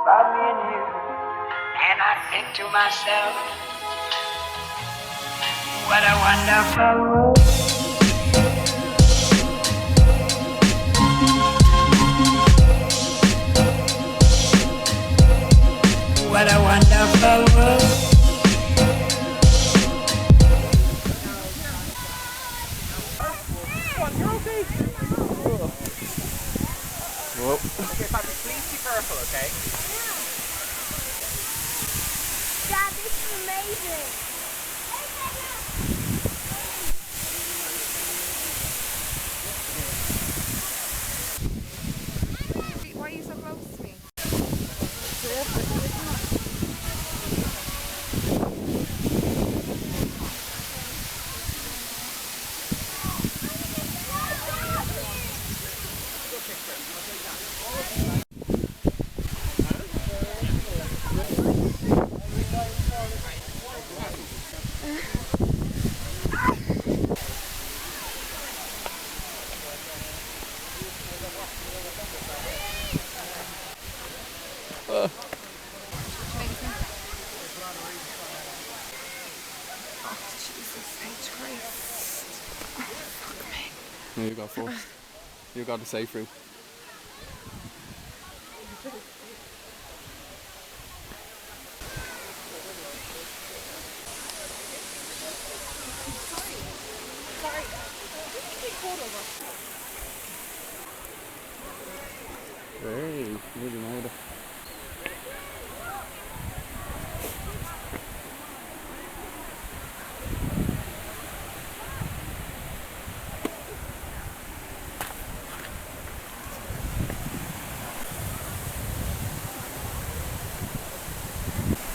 about me and you, and I think to myself, what a wonderful world. What a wonderful world. Whoa. Okay, Patrick, please be careful, okay? Dad, this is amazing. Why are you so close to me? No, you got first. You got the safe route. Hey, nearly made it.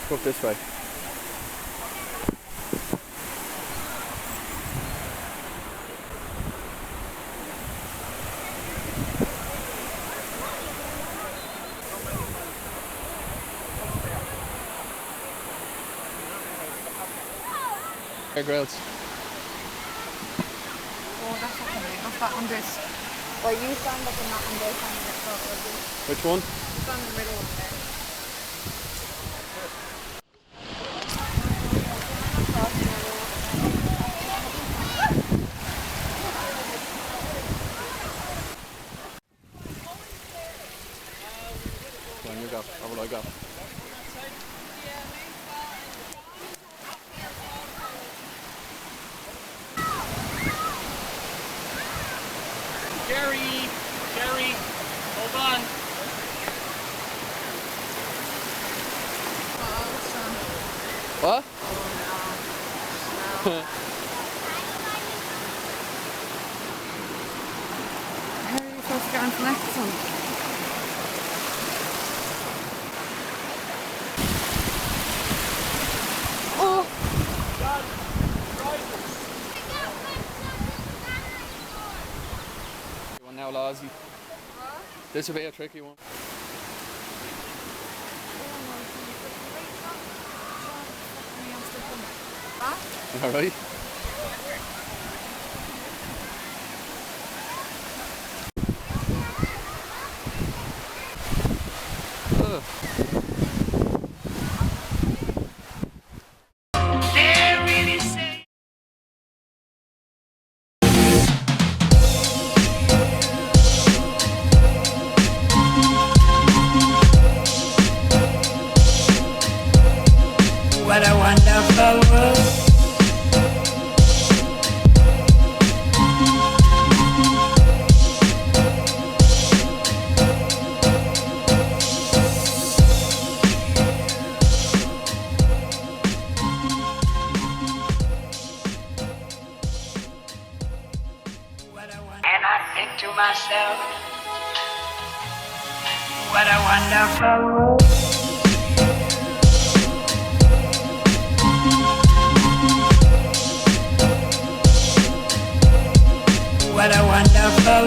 Go up this way. Hey, girls. Oh, that's not me. That's that on this. Well, you stand up and not on this and let's go. Which one? Stand in the middle of there. Go on, you go. How will I go? Jerry, hold on. What? How are you supposed to get on to the next one? Oh! One now, Lozzie. This will be a tricky one. Alright. They really say what a wonderful world. And I think to myself, what a wonderful world. What a wonderful